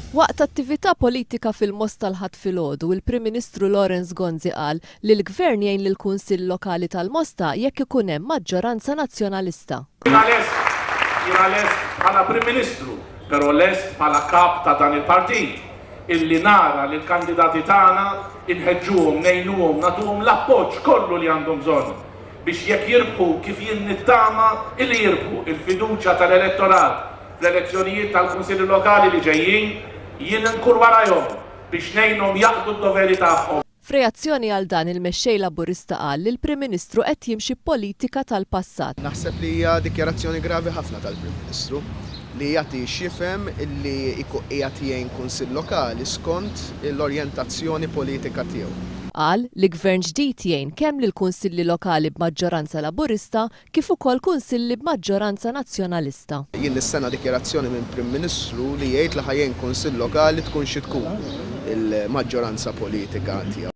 Waqt attività politika fil-Most tal-Ħadd filgħodu, il-Prim Ministru Lawrence Gonzi qal li l-Gvern jgħin lill-Kunsill Lokali tal-Mosta jekk ikun hemm maġġoranza nazzjonalista. Jiena lest bħala Prim Ministru, però lest bħala kap ta' dan il-partit illi nara li l-kandidati tagħna inħeġġuhom, ngħinuhom, nagħtuhom l-appoġġ kollu li għandhom bżonn biex jekk jirbħu kif jien nittama illi jirbħu il-fiduċja tal-elettorat fl-elezzjonijiet tal-Kunsilli Lokali li ġejjin, jien nkun warahom biex ngħinhom jaqdu d-doveri tagħhom. F'reazzjoni għal dan il-mexxej Laburista qal li l-Prim Ministru qed jimxi politika tal-passat. Naħseb li hija dikjarazzjoni gravi ħafna tal-Prim Ministru li jagħti xifhem illi qiegħed jgħin kunsill lokali skont l-orjentazzjoni politika tiegħu. Qal li gvern ġdid jgħin kemm lil kunsilli lokali b'maġġoranza Laburista kif ukoll kunsilli b'maġġoranza nazzjonalista. Jien nistenna dikjarazzjoni minn Prim Ministru li jgħid li ħajjin kunsill lokali tkun xi tkun il-maġġoranza politika tiegħu.